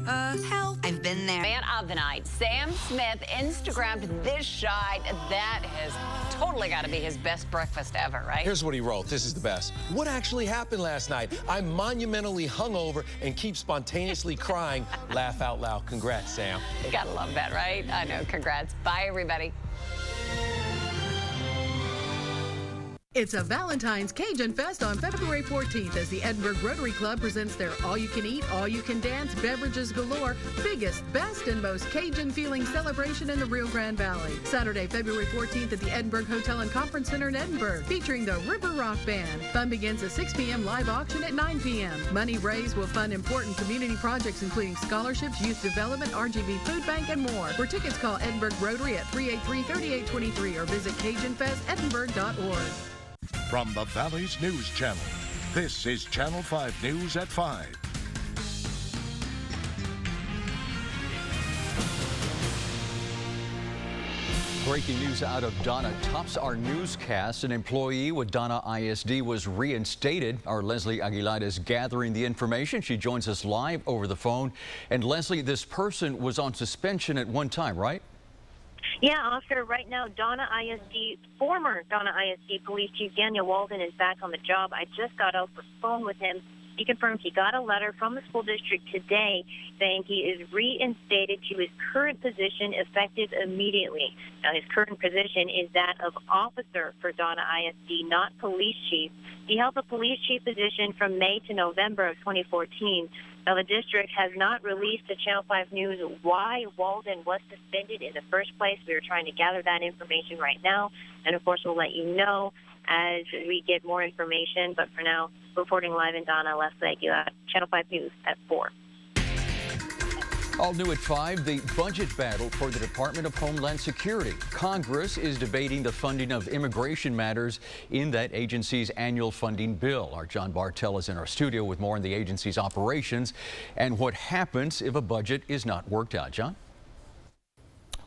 Okay, help. I've been there. Man of the night, Sam Smith Instagrammed this shot. That has totally got to be his best breakfast ever, right? Here's what he wrote. This is the best. What actually happened last night? I'm monumentally hungover and keep spontaneously crying. Laugh out loud. Congrats, Sam. You gotta love that, right? I know. Congrats. Bye, everybody. It's a Valentine's Cajun Fest on February 14th as the Edinburgh Rotary Club presents their all-you-can-eat, all-you-can-dance, beverages galore, biggest, best, and most Cajun-feeling celebration in the Rio Grande Valley. Saturday, February 14th at the Edinburgh Hotel and Conference Center in Edinburgh, featuring the River Rock Band. Fun begins at 6 p.m., live auction at 9 p.m. Money raised will fund important community projects including scholarships, youth development, RGV Food Bank, and more. For tickets, call Edinburgh Rotary at 383-3823 or visit CajunFestEdinburgh.org. From the Valley's News Channel, this is Channel 5 News at 5. Breaking news out of Donna tops our newscast. An employee with Donna ISD was reinstated. Our Leslie Aguilar is gathering the information. She joins us live over the phone. And Leslie, this person was on suspension at one time, right? Yeah, Oscar, right now, former Donna ISD Police Chief Daniel Walden is back on the job. I just got off the phone with him. He confirmed he got a letter from the school district today saying he is reinstated to his current position effective immediately. Now, his current position is that of officer for Donna ISD, not police chief. He held the police chief position from May to November of 2014. Now, the district has not released to Channel 5 News why Walden was suspended in the first place. We are trying to gather that information right now, and of course, we'll let you know as we get more information. But for now, reporting live in Donna, Leslie Aguilar, Channel 5 News at 4. All new at 5, the budget battle for the Department of Homeland Security. Congress is debating the funding of immigration matters in that agency's annual funding bill. Our John Bartel is in our studio with more on the agency's operations and what happens if a budget is not worked out. John?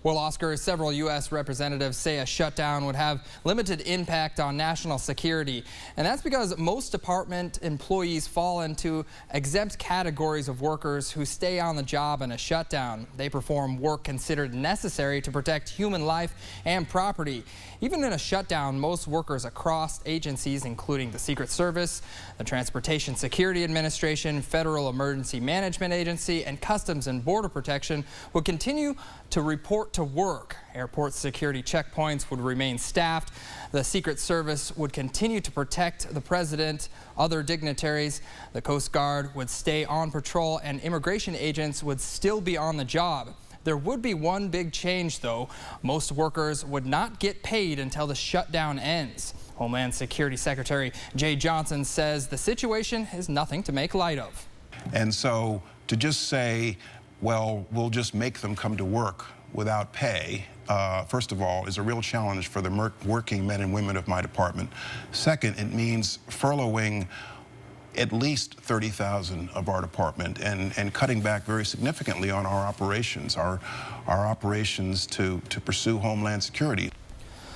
Well, Oscar, several U.S. representatives say a shutdown would have limited impact on national security. And that's because most department employees fall into exempt categories of workers who stay on the job in a shutdown. They perform work considered necessary to protect human life and property. Even in a shutdown, most workers across agencies, including the Secret Service, the Transportation Security Administration, Federal Emergency Management Agency, and Customs and Border Protection, would continue to report to work. Airport security checkpoints would remain staffed. The Secret Service would continue to protect the president, other dignitaries. The Coast Guard would stay on patrol, and immigration agents would still be on the job. There would be one big change, though. Most workers would not get paid until the shutdown ends. Homeland Security Secretary Jay Johnson says the situation is nothing to make light of. And so to just say, well, we'll just make them come to work without pay, first of all, is a real challenge for the working men and women of my department. Second, it means furloughing at least 30,000 of our department and cutting back very significantly on our operations to pursue Homeland Security.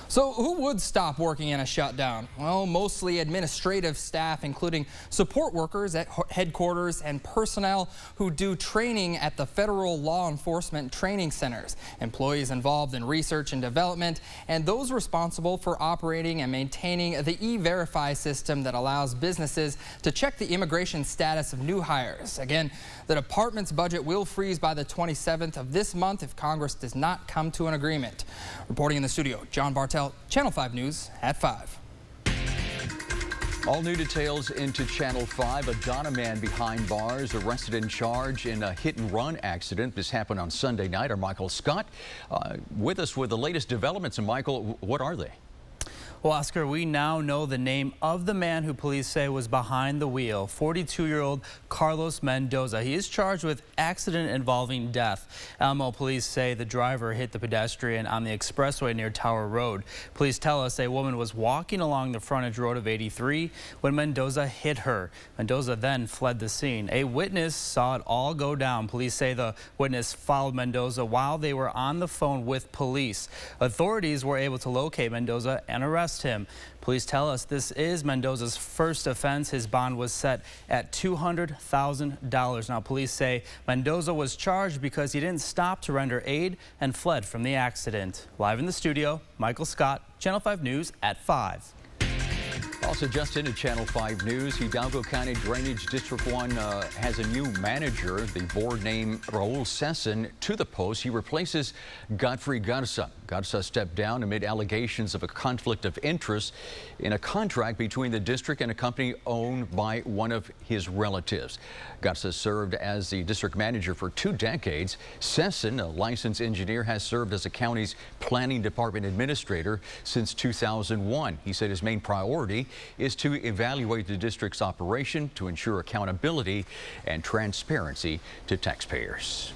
So who would stop working in a shutdown? Well, mostly administrative staff, including support workers at headquarters and personnel who do training at the federal law enforcement training centers, employees involved in research and development, and those responsible for operating and maintaining the E-Verify system that allows businesses to check the immigration status of new hires. Again, the department's budget will freeze by the 27th of this month if Congress does not come to an agreement. Reporting in the studio, John Bartel, Channel 5 News at 5. All new details into Channel 5. A Donna man behind bars arrested and charged in a hit-and-run accident. This happened on Sunday night. Our Michael Scott with us with the latest developments. And Michael, what are they? Well, Oscar, we now know the name of the man who police say was behind the wheel, 42-year-old Carlos Mendoza. He is charged with accident involving death. Elmo police say the driver hit the pedestrian on the expressway near Tower Road. Police tell us a woman was walking along the frontage road of 83 when Mendoza hit her. Mendoza then fled the scene. A witness saw it all go down. Police say the witness followed Mendoza while they were on the phone with police. Authorities were able to locate Mendoza and arrest arrest him. Police tell us this is Mendoza's first offense. His bond was set at $200,000. Now, police say Mendoza was charged because he didn't stop to render aid and fled from the accident. Live in the studio, Michael Scott, Channel 5 News at 5. Also just into Channel 5 News, Hidalgo County Drainage District 1 has a new manager. The board named Raul Sesson to the post. He replaces Godfrey Garza. Garza stepped down amid allegations of a conflict of interest in a contract between the district and a company owned by one of his relatives. Garza served as the district manager for 2 decades. Sesson, a licensed engineer, has served as the county's planning department administrator since 2001. He said his main priority is to evaluate the district's operation to ensure accountability and transparency to taxpayers.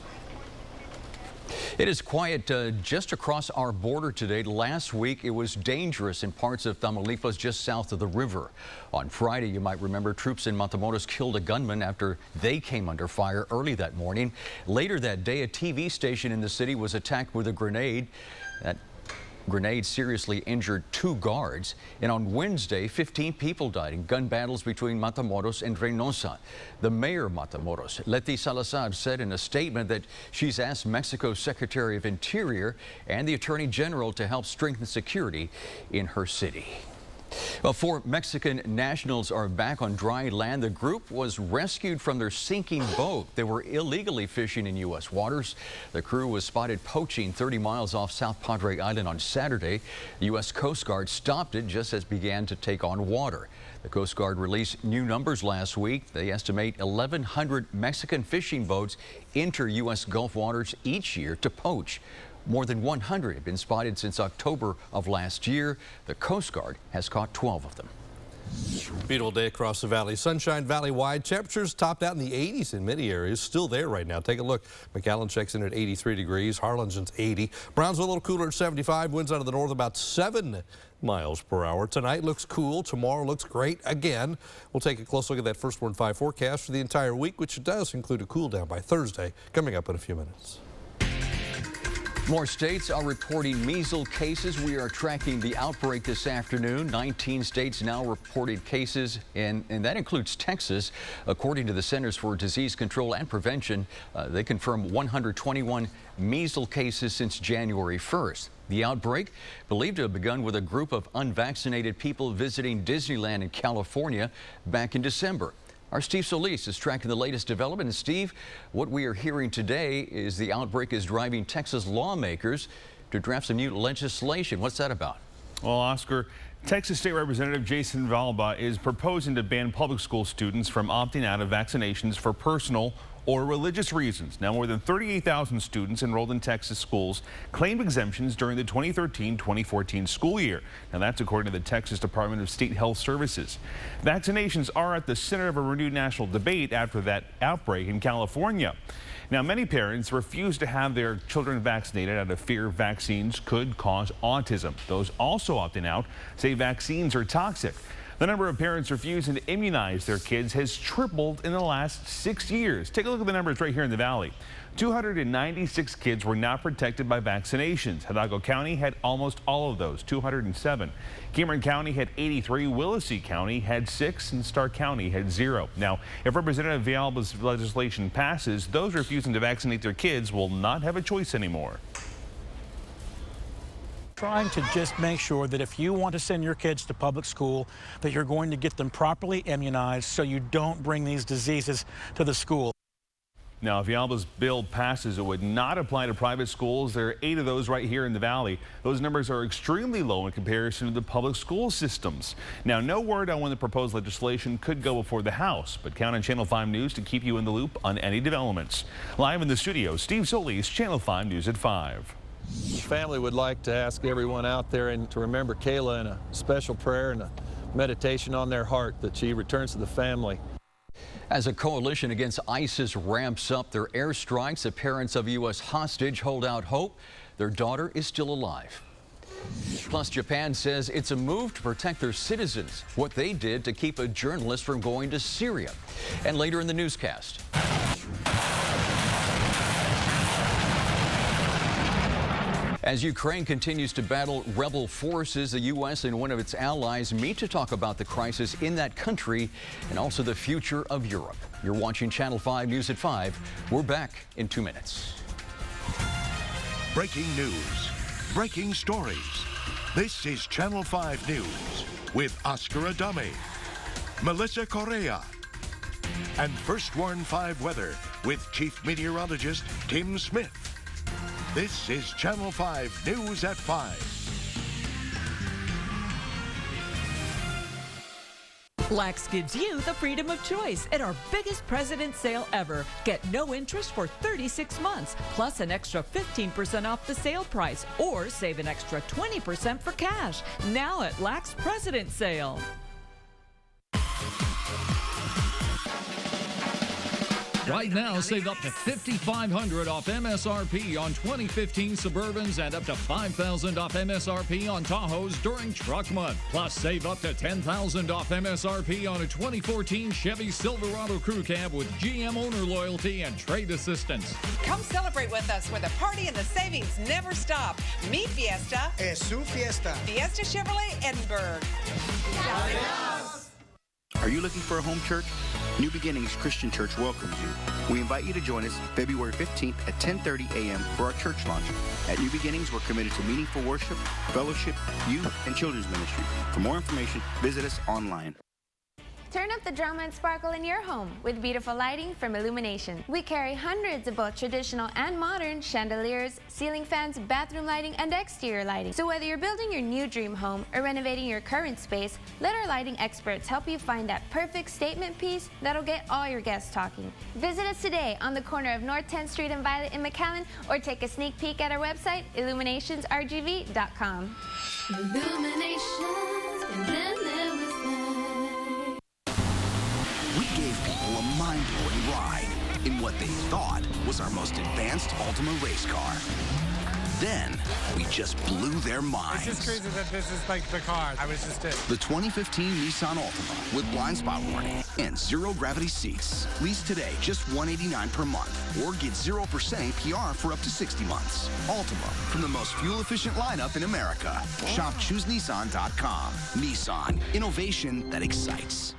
It is quiet just across our border today. Last week, it was dangerous in parts of Tamaulipas just south of the river. On Friday, you might remember troops in Matamoros killed a gunman after they came under fire early that morning. Later that day, a TV station in the city was attacked with a grenade. That grenade seriously injured 2 guards. And on Wednesday, 15 people died in gun battles between Matamoros and Reynosa. The mayor of Matamoros, Leti Salazar, said in a statement that she's asked Mexico's Secretary of Interior and the Attorney General to help strengthen security in her city. Well, 4 Mexican nationals are back on dry land. The group was rescued from their sinking boat. They were illegally fishing in U.S. waters. The crew was spotted poaching 30 miles off South Padre Island on Saturday. The U.S. Coast Guard stopped it just as it began to take on water. The Coast Guard released new numbers last week. They estimate 1,100 Mexican fishing boats enter U.S. Gulf waters each year to poach. More than 100 have been spotted since October of last year. The Coast Guard has caught 12 of them. Beautiful day across the valley. Sunshine Valley-wide. Temperatures topped out in the 80s in many areas. Still there right now. Take a look. McAllen checks in at 83 degrees. Harlingen's 80. Brownsville a little cooler at 75. Winds out of the north about 7 miles per hour. Tonight looks cool. Tomorrow looks great again. We'll take a close look at that First Warn 5 forecast for the entire week, which does include a cool down by Thursday. Coming up in a few minutes. More states are reporting measles cases. We are tracking the outbreak this afternoon. 19 states now reported cases, and that includes Texas. According to the Centers for Disease Control and Prevention, they confirmed 121 measles cases since January 1st. The outbreak, believed to have begun with a group of unvaccinated people visiting Disneyland in California back in December. Our Steve Solis is tracking the latest development. And Steve, what we are hearing today is the outbreak is driving Texas lawmakers to draft some new legislation. What's that about? Well, Oscar, Texas State Representative Jason Villalba is proposing to ban public school students from opting out of vaccinations for personal or religious reasons. Now, more than 38,000 students enrolled in Texas schools claimed exemptions during the 2013-2014 school year. Now, that's according to the Texas Department of State Health Services. Vaccinations are at the center of a renewed national debate after that outbreak in California. Now, many parents refuse to have their children vaccinated out of fear vaccines could cause autism. Those also opting out say vaccines are toxic. The number of parents refusing to immunize their kids has tripled in the last 6 years. Take a look at the numbers right here in the valley. 296 kids were not protected by vaccinations. Hidalgo County had almost all of those, 207. Cameron County had 83. Willacy County had 6, and Stark County had 0. Now, if Representative Villalba's legislation passes, those refusing to vaccinate their kids will not have a choice anymore. Trying to just make sure that if you want to send your kids to public school, that you're going to get them properly immunized so you don't bring these diseases to the school. Now, if Villalba's bill passes, it would not apply to private schools. There are 8 of those right here in the valley. Those numbers are extremely low in comparison to the public school systems. Now, no word on when the proposed legislation could go before the House, but count on Channel 5 News to keep you in the loop on any developments. Live in the studio, Steve Solis, Channel 5 News at 5. Family would like to ask everyone out there and to remember Kayla in a special prayer and a meditation on their heart that she returns to the family. As a coalition against ISIS ramps up their airstrikes, the parents of a U.S. hostage hold out hope their daughter is still alive. Plus, Japan says it's a move to protect their citizens, what they did to keep a journalist from going to Syria. And later in the newscast. As Ukraine continues to battle rebel forces, the U.S. and one of its allies meet to talk about the crisis in that country and also the future of Europe. You're watching Channel 5 News at 5. We're back in 2 minutes. Breaking news, breaking stories. This is Channel 5 News with Oscar Adame, Melissa Correa, and First Warn 5 Weather with Chief Meteorologist Tim Smith. This is Channel 5 News at 5. Lax gives you the freedom of choice at our biggest President's Sale ever. Get no interest for 36 months, plus an extra 15% off the sale price, or save an extra 20% for cash. Now at Lax President's Sale. Right now, save up to $5,500 off MSRP on 2015 Suburbans and up to $5,000 off MSRP on Tahoes during Truck Month. Plus, save up to $10,000 off MSRP on a 2014 Chevy Silverado Crew Cab with GM owner loyalty and trade assistance. Come celebrate with us where the party and the savings never stop. Meet Fiesta. Es su fiesta. Fiesta Chevrolet Edinburgh. Are you looking for a home church? New Beginnings Christian Church welcomes you. We invite you to join us February 15th at 10:30 a.m. for our church launch. At New Beginnings, we're committed to meaningful worship, fellowship, youth, and children's ministry. For more information, visit us online. Turn up the drama and sparkle in your home with beautiful lighting from Illumination. We carry hundreds of both traditional and modern chandeliers, ceiling fans, bathroom lighting, and exterior lighting. So whether you're building your new dream home or renovating your current space, let our lighting experts help you find that perfect statement piece that'll get all your guests talking. Visit us today on the corner of North 10th Street and Violet in McAllen, or take a sneak peek at our website, illuminationsrgv.com. Illuminations, and then there was We gave people a mind-blowing ride in what they thought was our most advanced Ultima race car. Then, we just blew their minds. It's just crazy that this is like the car. I was just it. The 2015 Nissan Altima with blind spot warning and zero-gravity seats. Lease today just $189 per month, or get 0% APR for up to 60 months. Altima, from the most fuel-efficient lineup in America. Shop ChooseNissan.com. Nissan, innovation that excites.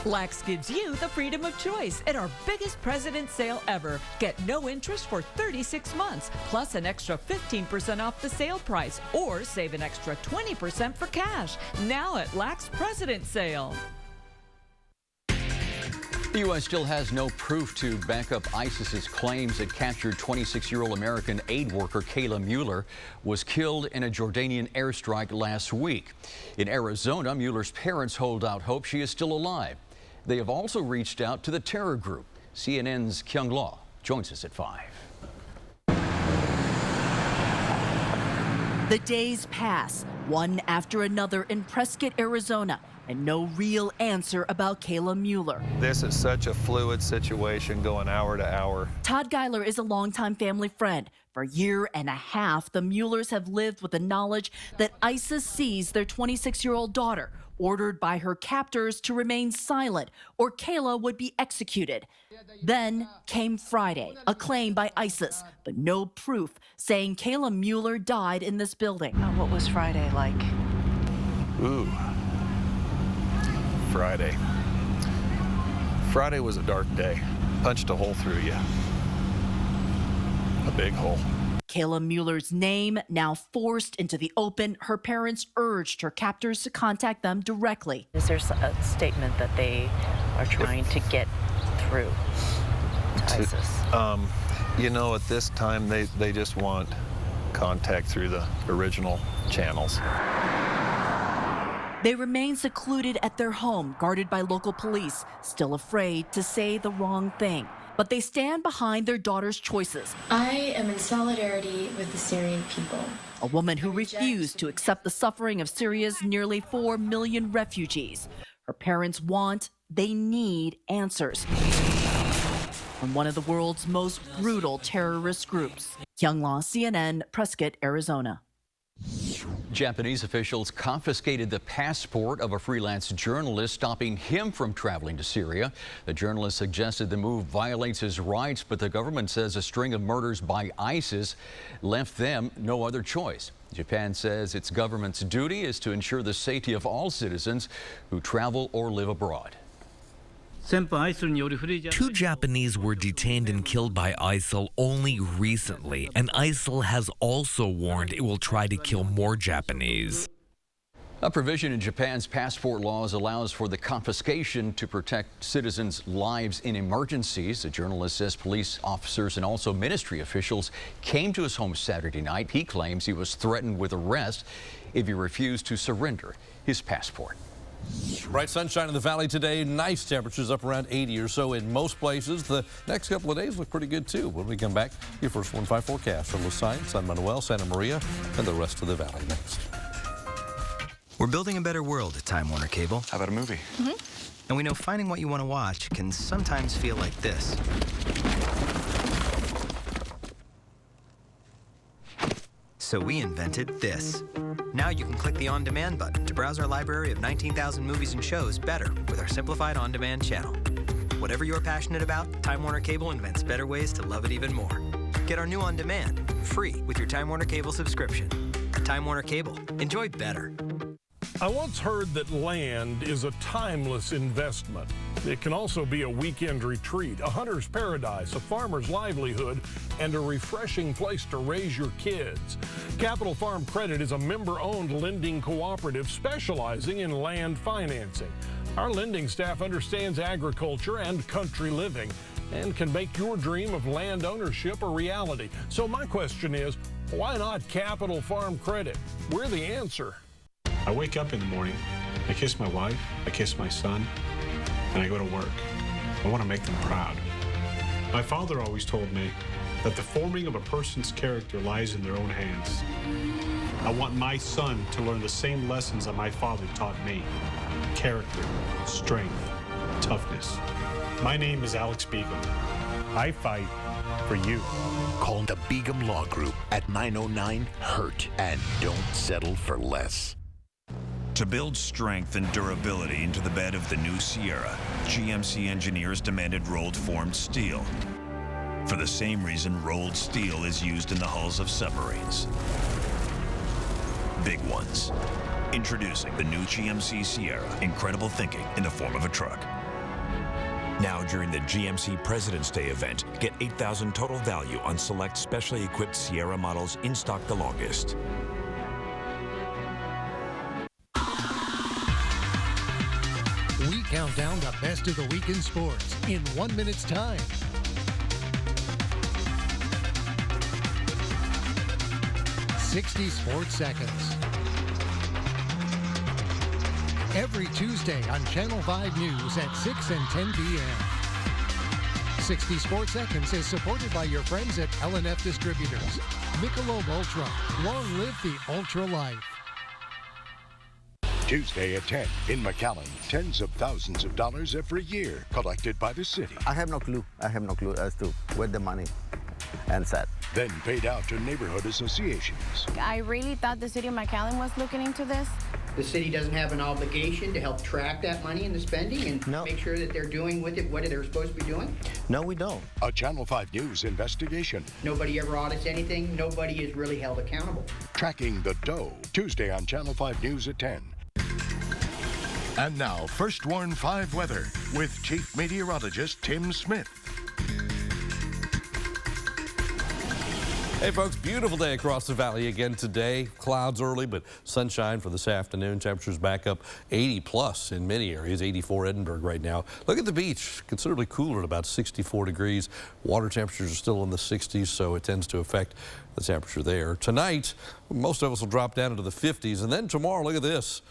Lax gives you the freedom of choice at our biggest President's Sale ever. Get no interest for 36 months, plus an extra 15% off the sale price, or save an extra 20% for cash. Now at Lax President's Sale. The U.S. still has no proof to back up ISIS's claims that captured 26-year-old American aid worker Kayla Mueller was killed in a Jordanian airstrike last week. In Arizona, Mueller's parents hold out hope she is still alive. They have also reached out to the terror group. CNN's Kyung Law joins us at 5. The days pass, one after another in Prescott, Arizona, and no real answer about Kayla Mueller. This is such a fluid situation going hour to hour. Todd Geiler is a longtime family friend. For a year and a half, the Muellers have lived with the knowledge that ISIS seized their 26-year-old daughter, ordered by her captors to remain silent, or Kayla would be executed. Then came Friday, a claim by ISIS, but no proof, saying Kayla Mueller died in this building. What was Friday like? Ooh. Friday. Friday was a dark day. Punched a hole through you. A big hole. Kayla Mueller's name now forced into the open. Her parents urged her captors to contact them directly. Is there a statement that they are trying to get through to ISIS? You know, at this time, they just want contact through the original channels. They remain secluded at their home, guarded by local police, still afraid to say the wrong thing. But they stand behind their daughter's choices. I am in solidarity with the Syrian people. A woman who refused to accept the suffering of Syria's nearly 4 million refugees. Her parents they need answers from one of the world's most brutal terrorist groups. Kyung Law, CNN, Prescott, Arizona. Japanese officials confiscated the passport of a freelance journalist, stopping him from traveling to Syria. The journalist suggested the move violates his rights, but the government says a string of murders by ISIS left them no other choice. Japan says its government's duty is to ensure the safety of all citizens who travel or live abroad. 2 Japanese were detained and killed by ISIL only recently, and ISIL has also warned it will try to kill more Japanese. A provision in Japan's passport laws allows for the confiscation to protect citizens' lives in emergencies. The journalist says police officers and also ministry officials came to his home Saturday night. He claims he was threatened with arrest if he refused to surrender his passport. Bright sunshine in the valley today. Nice temperatures up around 80 or so in most places. The next couple of days look pretty good too. When we come back, your first 1-5 forecast from Los Angeles, San Manuel, Santa Maria, and the rest of the valley next. We're building a better world at Time Warner Cable. How about a movie? And we know finding what you want to watch can sometimes feel like this. So we invented this. Now you can click the On-Demand button to browse our library of 19,000 movies and shows better with our simplified On-Demand channel. Whatever you're passionate about, Time Warner Cable invents better ways to love it even more. Get our new On-Demand free with your Time Warner Cable subscription. Time Warner Cable. Enjoy better. I once heard that land is a timeless investment. It can also be a weekend retreat, a hunter's paradise, a farmer's livelihood, and a refreshing place to raise your kids. Capital Farm Credit is a member-owned lending cooperative specializing in land financing. Our lending staff understands agriculture and country living and can make your dream of land ownership a reality. So my question is, why not Capital Farm Credit? We're the answer. I wake up in the morning, I kiss my wife, I kiss my son, and I go to work. I want to make them proud. My father always told me that the forming of a person's character lies in their own hands. I want my son to learn the same lessons that my father taught me. Character, strength, toughness. My name is Alex Begum. I fight for you. Call the Begum Law Group at 909-HURT and don't settle for less. To build strength and durability into the bed of the new Sierra, GMC engineers demanded rolled formed steel. For the same reason rolled steel is used in the hulls of submarines. Big ones. Introducing the new GMC Sierra, incredible thinking in the form of a truck. Now during the GMC President's Day event, get $8,000 total value on select specially equipped Sierra models in stock the longest. We count down the best of the week in sports in 1 minute's time. 60 sports seconds. Every Tuesday on Channel 5 News at 6 and 10 p.m. 60 Sports Seconds is supported by your friends at L&F Distributors. Michelob Ultra. Long live the Ultra Life. Tuesday at 10 in McAllen, tens of thousands of dollars every year collected by the city. I have no clue. I have no clue as to where the money ends at. Then paid out to neighborhood associations. I really thought the city of McAllen was looking into this. The city doesn't have an obligation to help track that money and the spending and make sure that they're doing with it what they're supposed to be doing? No, we don't. A Channel 5 News investigation. Nobody ever audits anything. Nobody is really held accountable. Tracking the dough. Tuesday on Channel 5 News at 10. And now, First Warn 5 weather with Chief Meteorologist Tim Smith. Hey folks, beautiful day across the valley again today. Clouds early, but sunshine for this afternoon. Temperatures back up 80 plus in many areas, 84 Edinburgh right now. Look at the beach, considerably cooler at about 64 degrees. Water temperatures are still in the 60s, so it tends to affect the temperature there. Tonight, most of us will drop down into the 50s, and then tomorrow, look at this.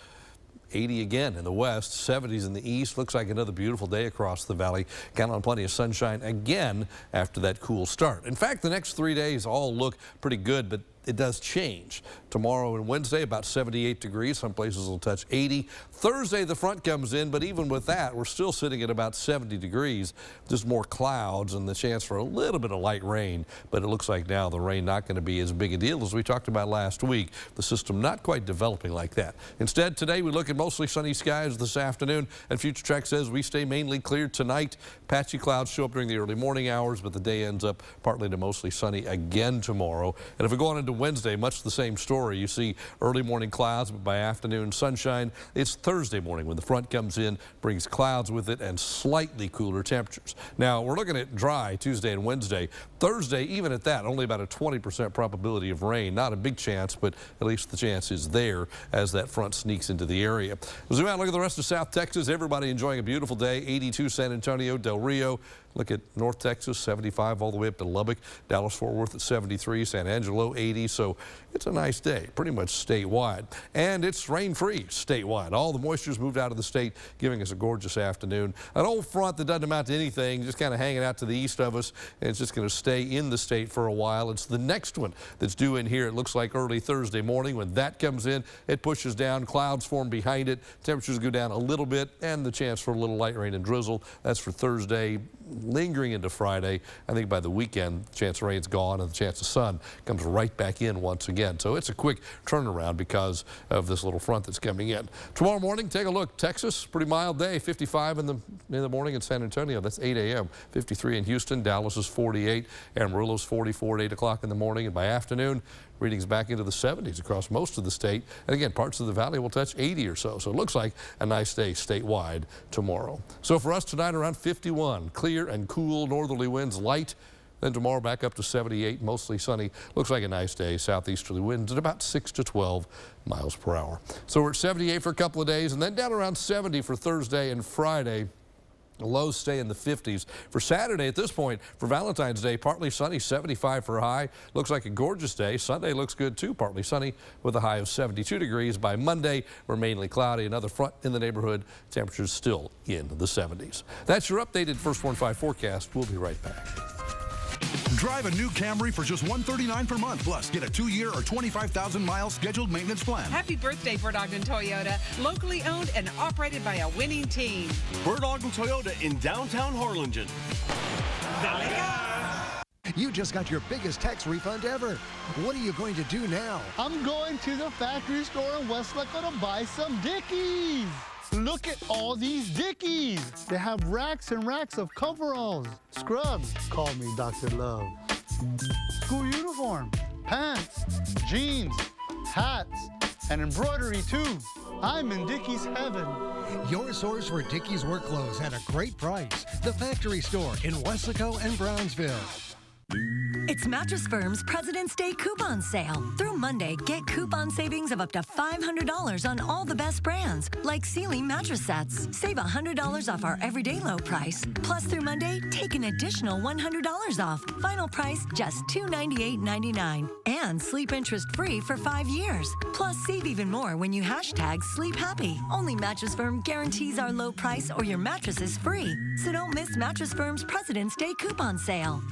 80 again in the west, 70s in the east. Looks like another beautiful day across the valley. Count on plenty of sunshine again after that cool start. In fact, the next 3 days all look pretty good, but it does change. Tomorrow and Wednesday, about 78 degrees. Some places will touch 80. Thursday, the front comes in, but even with that, we're still sitting at about 70 degrees. Just more clouds and the chance for a little bit of light rain. But it looks like now the rain not going to be as big a deal as we talked about last week. The system not quite developing like that. Instead, today we look at mostly sunny skies this afternoon, and Future Track says we stay mainly clear tonight. Patchy clouds show up during the early morning hours, but the day ends up partly to mostly sunny again tomorrow. And if we go on into Wednesday, much the same story. You see early morning clouds, but by afternoon sunshine. It's Thursday morning when the front comes in, brings clouds with it and slightly cooler temperatures. Now we're looking at dry Tuesday and Wednesday. Thursday, even at that, only about a 20% probability of rain. Not a big chance, but at least the chance is there as that front sneaks into the area. Zoom out, look at the rest of South Texas. Everybody enjoying a beautiful day. 82 San Antonio, Del Rio. Look at North Texas, 75 all the way up to Lubbock. Dallas-Fort Worth at 73. San Angelo, 80. So it's a nice day, pretty much statewide. And it's rain-free statewide. All the moisture's moved out of the state, giving us a gorgeous afternoon. An old front that doesn't amount to anything, just kind of hanging out to the east of us, and it's just going to stay in the state for a while. It's the next one that's due in here. It looks like early Thursday morning. When that comes in, it pushes down. Clouds form behind it. Temperatures go down a little bit, and the chance for a little light rain and drizzle. That's for Thursday, lingering into Friday. I think by the weekend, the chance of rain's gone, and the chance of sun comes right back in once again. So it's a quick turnaround because of this little front that's coming in. Tomorrow morning, take a look. Texas, pretty mild day. 55 in the morning in San Antonio. That's 8 a.m. 53 in Houston. Dallas is 48. Amarillo's 44 at 8 o'clock in the morning. And by afternoon, readings back into the 70s across most of the state. And again, parts of the valley will touch 80 or so. So it looks like a nice day statewide tomorrow. So for us tonight, around 51. Clear and cool northerly winds, light. Then tomorrow back up to 78, mostly sunny. Looks like a nice day. Southeasterly winds at about 6 to 12 miles per hour. So we're at 78 for a couple of days, and then down around 70 for Thursday and Friday. The lows stay in the 50s. For Saturday at this point, for Valentine's Day, partly sunny, 75 for a high. Looks like a gorgeous day. Sunday looks good too, partly sunny with a high of 72 degrees. By Monday, we're mainly cloudy. Another front in the neighborhood. Temperatures still in the 70s. That's your updated First Warn 5 forecast. We'll be right back. Drive a new Camry for just $139 per month. Plus, get a 2-year or 25,000-mile scheduled maintenance plan. Happy birthday, Bird Ogden Toyota. Locally owned and operated by a winning team. Bird Ogden Toyota in downtown Harlingen. You just got your biggest tax refund ever. What are you going to do now? I'm going to the factory store in Westlaco to buy some Dickies. Look at all these Dickies. They have racks and racks of coveralls, scrubs, call me Dr. Love, school uniform, pants, jeans, hats, and embroidery too. I'm in Dickies heaven. Your source for Dickies work clothes at a great price. The factory store in Westlaco and Brownsville. It's Mattress Firm's President's Day coupon sale. Through Monday, get coupon savings of up to $500 on all the best brands, like Sealy mattress sets. Save $100 off our everyday low price. Plus, through Monday, take an additional $100 off. Final price, just $298.99. And sleep interest-free for 5 years. Plus, save even more when you hashtag Sleep Happy. Only Mattress Firm guarantees our low price or your mattress is free. So don't miss Mattress Firm's President's Day coupon sale.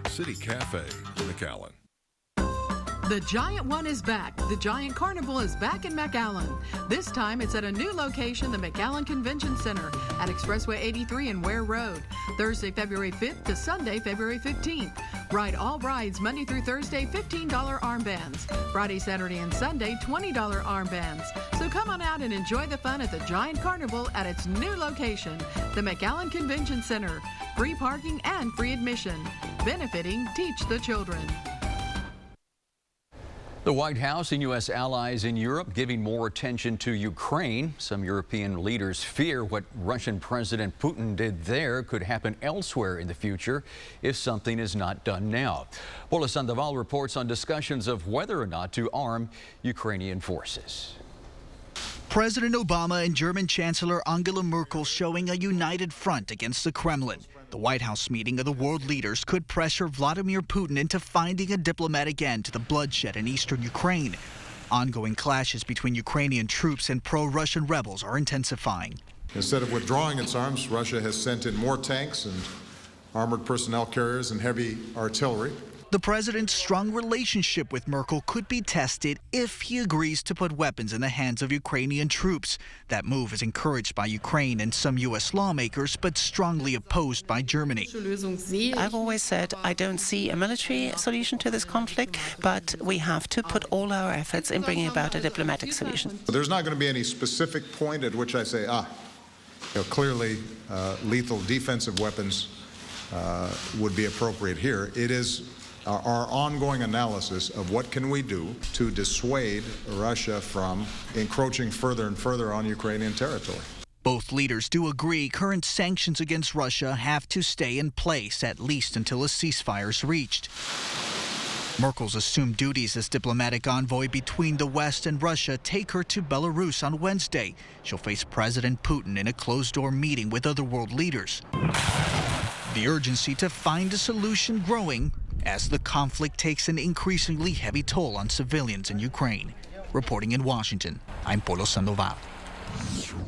City Cafe, McAllen. The Giant One is back. The Giant Carnival is back in McAllen. This time it's at a new location, the McAllen Convention Center at Expressway 83 and Ware Road. Thursday, February 5th to Sunday, February 15th. Ride all rides Monday through Thursday, $15 armbands. Friday, Saturday, and Sunday, $20 armbands. So come on out and enjoy the fun at the Giant Carnival at its new location, the McAllen Convention Center. Free parking and free admission. Benefiting Teach the Children. The White House and U.S. allies in Europe giving more attention to Ukraine. Some European leaders fear what Russian President Putin did there could happen elsewhere in the future if something is not done now. Paula Sandoval reports on discussions of whether or not to arm Ukrainian forces. President Obama and German Chancellor Angela Merkel showing a united front against the Kremlin. The White House meeting of the world leaders could pressure Vladimir Putin into finding a diplomatic end to the bloodshed in eastern Ukraine. Ongoing clashes between Ukrainian troops and pro-Russian rebels are intensifying. Instead of withdrawing its arms, Russia has sent in more tanks and armored personnel carriers and heavy artillery. The president's strong relationship with Merkel could be tested if he agrees to put weapons in the hands of Ukrainian troops. That move is encouraged by Ukraine and some U.S. lawmakers, but strongly opposed by Germany. I've always said I don't see a military solution to this conflict, but we have to put all our efforts in bringing about a diplomatic solution. There's not going to be any specific point at which I say, clearly lethal defensive weapons would be appropriate here. It is our ongoing analysis of what can we do to dissuade Russia from encroaching further and further on Ukrainian territory. Both leaders do agree current sanctions against Russia have to stay in place, at least until a ceasefire is reached. Merkel's assumed duties as diplomatic envoy between the West and Russia take her to Belarus on Wednesday. She'll face President Putin in a closed-door meeting with other world leaders. The urgency to find a solution growing as the conflict takes an increasingly heavy toll on civilians in Ukraine. Reporting in Washington, I'm Polo Sandoval.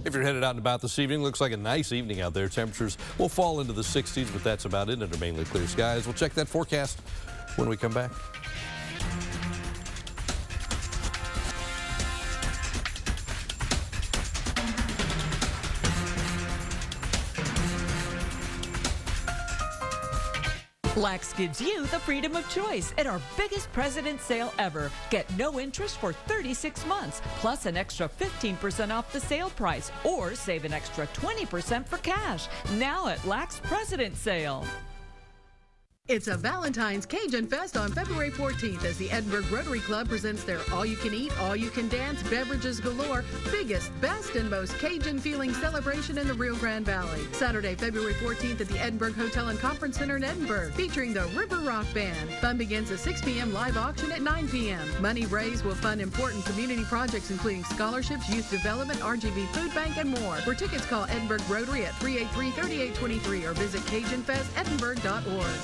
If you're headed out and about this evening, looks like a nice evening out there. Temperatures will fall into the 60s, but that's about it under mainly clear skies. We'll check that forecast when we come back. Lax gives you the freedom of choice at our biggest President's Sale ever. Get no interest for 36 months, plus an extra 15% off the sale price, or save an extra 20% for cash. Now at Lax President's Sale. It's a Valentine's Cajun Fest on February 14th as the Edinburgh Rotary Club presents their all-you-can-eat, all-you-can-dance, beverages galore, biggest, best, and most Cajun-feeling celebration in the Rio Grande Valley. Saturday, February 14th at the Edinburgh Hotel and Conference Center in Edinburgh, featuring the River Rock Band. Fun begins at 6 p.m., live auction at 9 p.m. Money raised will fund important community projects including scholarships, youth development, RGV Food Bank, and more. For tickets, call Edinburgh Rotary at 383-3823 or visit CajunFestEdinburgh.org.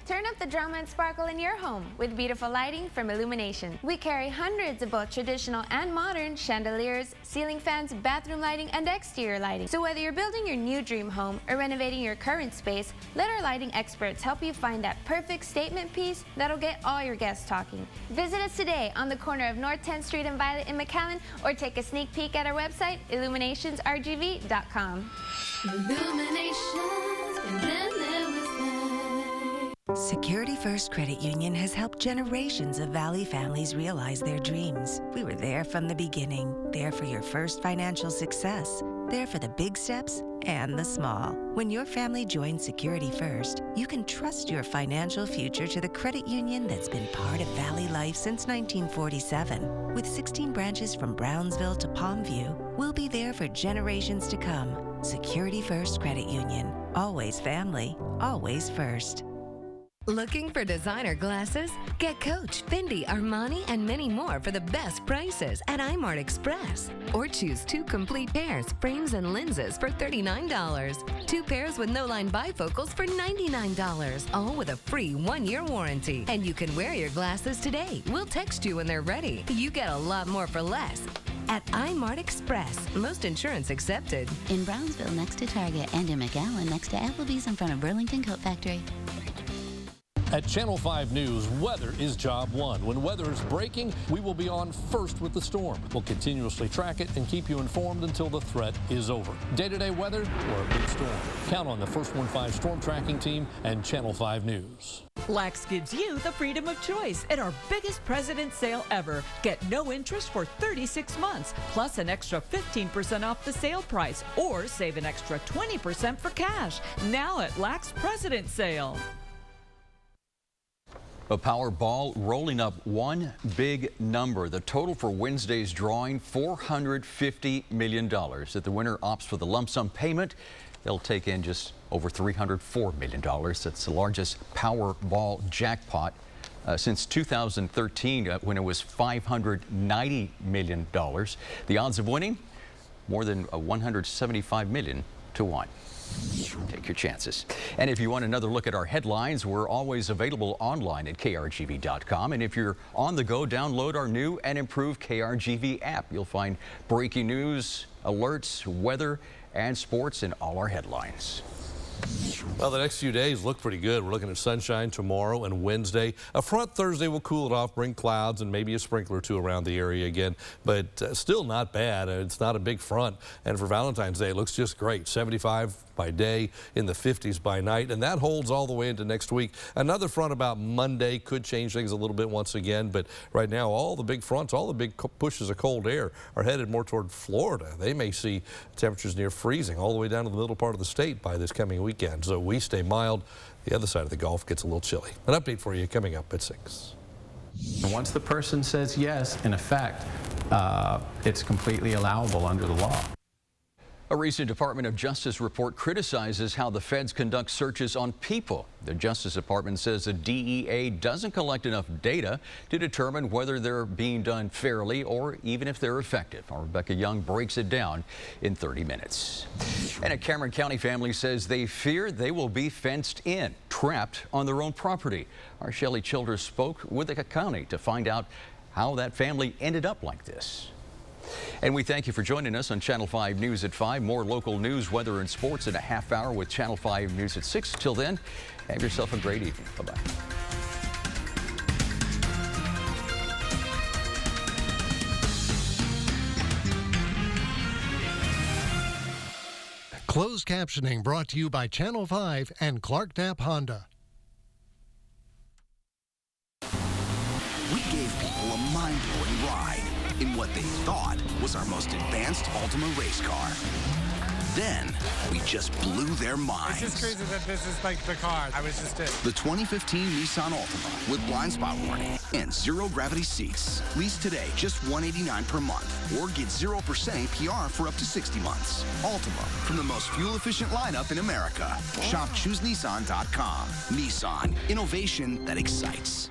Turn up the drama and sparkle in your home with beautiful lighting from Illumination. We carry hundreds of both traditional and modern chandeliers, ceiling fans, bathroom lighting, and exterior lighting. So whether you're building your new dream home or renovating your current space, let our lighting experts help you find that perfect statement piece that'll get all your guests talking. Visit us today on the corner of North 10th Street and Violet in McAllen, or take a sneak peek at our website, illuminationsrgv.com. Illuminations, and then there was Security First Credit Union has helped generations of Valley families realize their dreams. We were there from the beginning, there for your first financial success, there for the big steps and the small. When your family joins Security First, you can trust your financial future to the credit union that's been part of Valley life since 1947. With 16 branches from Brownsville to Palmview, we'll be there for generations to come. Security First Credit Union. Always family, always first. Looking for designer glasses? Get Coach, Fendi, Armani, and many more for the best prices at iMart Express. Or choose 2 complete pairs, frames and lenses for $39. 2 pairs with no-line bifocals for $99. All with a free 1-year warranty. And you can wear your glasses today. We'll text you when they're ready. You get a lot more for less at iMart Express. Most insurance accepted. In Brownsville next to Target, and in McAllen next to Applebee's in front of Burlington Coat Factory. At Channel 5 News, weather is job one. When weather is breaking, we will be on first with the storm. We'll continuously track it and keep you informed until the threat is over. Day-to-day weather or a big storm. Count on the First 1-5 Storm Tracking Team and Channel 5 News. Lax gives you the freedom of choice at our biggest President's Sale ever. Get no interest for 36 months, plus an extra 15% off the sale price, or save an extra 20% for cash. Now at Lax President's Sale. A Powerball rolling up one big number. The total for Wednesday's drawing, $450 million. If the winner opts for the lump sum payment, they'll take in just over $304 million. That's the largest Powerball jackpot since 2013, when it was $590 million. The odds of winning, more than 175 million to 1. Take your chances. And if you want another look at our headlines, we're always available online at krgv.com. And if you're on the go, download our new and improved KRGV app. You'll find breaking news, alerts, weather, and sports in all our headlines. Well, the next few days look pretty good. We're looking at sunshine tomorrow and Wednesday. A front Thursday will cool it off, bring clouds and maybe a sprinkler or two around the area again, but still not bad. It's not a big front. And for Valentine's Day, it looks just great. 75 by day, in the 50s by night, and that holds all the way into next week. Another front about Monday could change things a little bit once again, but right now all the big fronts, all the big pushes of cold air are headed more toward Florida. They may see temperatures near freezing all the way down to the middle part of the state by this coming weekend. So we stay mild. The other side of the Gulf gets a little chilly. An update for you coming up at 6. Once the person says yes, in effect, it's completely allowable under the law. A recent Department of Justice report criticizes how the feds conduct searches on people. The Justice Department says the DEA doesn't collect enough data to determine whether they're being done fairly or even if they're effective. Our Rebecca Young breaks it down in 30 minutes. And a Cameron County family says they fear they will be fenced in, trapped on their own property. Our Shelley Childers spoke with the county to find out how that family ended up like this. And we thank you for joining us on Channel 5 News at 5. More local news, weather, and sports in a half hour with Channel 5 News at 6. Till then, have yourself a great evening. Bye-bye. Closed captioning brought to you by Channel 5 and Clark Knapp Honda. We gave people a mind-blowing ride in what they thought was our most advanced Altima race car. Then, we just blew their minds. It's just crazy that this is like the car. I was just it. The 2015 Nissan Altima with blind spot warning and zero-gravity seats. Lease today just $189 per month or get 0% APR for up to 60 months. Altima, from the most fuel-efficient lineup in America. Shop ChooseNissan.com. Nissan, innovation that excites.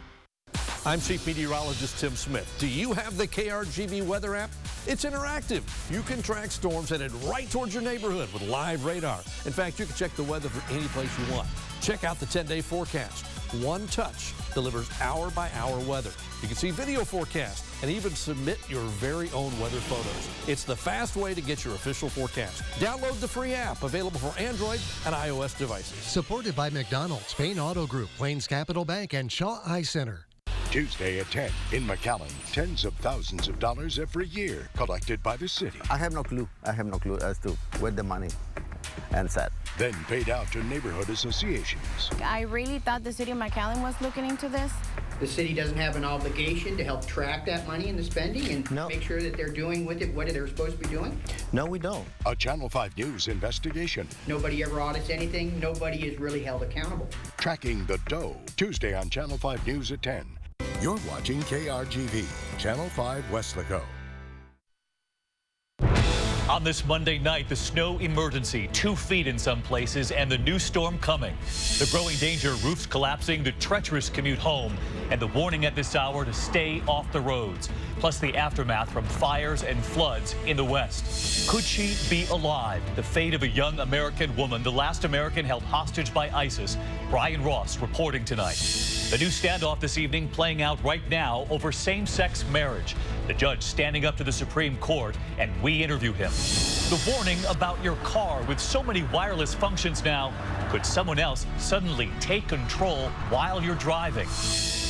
I'm Chief Meteorologist Tim Smith. Do you have the KRGV weather app? It's interactive. You can track storms headed right towards your neighborhood with live radar. In fact, you can check the weather for any place you want. Check out the 10-day forecast. One touch delivers hour-by-hour weather. You can see video forecast and even submit your very own weather photos. It's the fast way to get your official forecast. Download the free app, available for Android and iOS devices. Supported by McDonald's, Payne Auto Group, Plains Capital Bank, and Shaw Eye Center. Tuesday at 10 in McAllen. Tens of thousands of dollars every year collected by the city. I have no clue. I have no clue as to where the money ends at. Then paid out to neighborhood associations. I really thought the city of McAllen was looking into this. The city doesn't have an obligation to help track that money in the spending and make sure that they're doing with it what they're supposed to be doing? No, we don't. A Channel 5 News investigation. Nobody ever audits anything. Nobody is really held accountable. Tracking the dough. Tuesday on Channel 5 News at 10. You're watching KRGV, Channel 5 Weslaco. On this Monday night, the snow emergency, 2 feet in some places, and the new storm coming. The growing danger, roofs collapsing, the treacherous commute home, and the warning at this hour to stay off the roads. Plus the aftermath from fires and floods in the West. Could she be alive? The fate of a young American woman, the last American held hostage by ISIS. Brian Ross reporting tonight. The new standoff this evening playing out right now over same-sex marriage. The judge standing up to the Supreme Court, and we interview him. The warning about your car. With so many wireless functions now, could someone else suddenly take control while you're driving?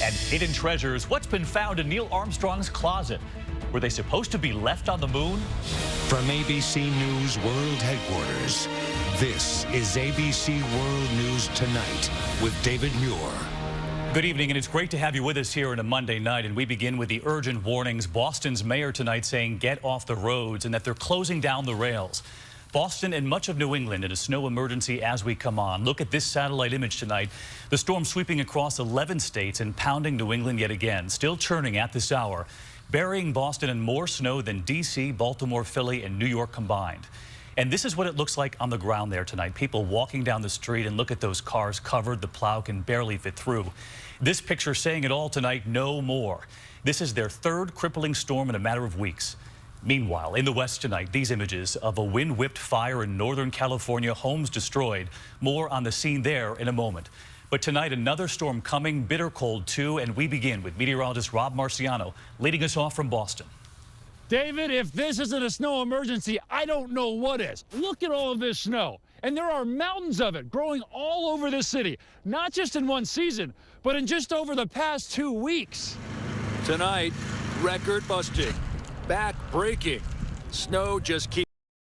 And hidden treasures. What's been found in Neil Armstrong's closet? Were they supposed to be left on the moon? From ABC News World Headquarters, this is ABC World News Tonight with David Muir. Good evening, and it's great to have you with us here on a Monday night. And we begin with the urgent warnings. Boston's mayor tonight saying get off the roads and that they're closing down the rails. Boston and much of New England in a snow emergency as we come on. Look at this satellite image tonight. The storm sweeping across 11 states and pounding New England yet again. Still churning at this hour, burying Boston in more snow than D.C., Baltimore, Philly, and New York combined. And this is what it looks like on the ground there tonight. People walking down the street, and look at those cars covered. The plow can barely fit through. This picture saying it all tonight, no more. This is their third crippling storm in a matter of weeks. Meanwhile, in the West tonight, these images of a wind-whipped fire in Northern California, homes destroyed. More on the scene there in a moment. But tonight, another storm coming, bitter cold too, and we begin with meteorologist Rob Marciano leading us off from Boston. David, if this isn't a snow emergency, I don't know what is. Look at all of this snow. And there are mountains of it growing all over the city, not just in one season, but in just over the past 2 weeks. Tonight, record busting, back breaking. Snow just keeps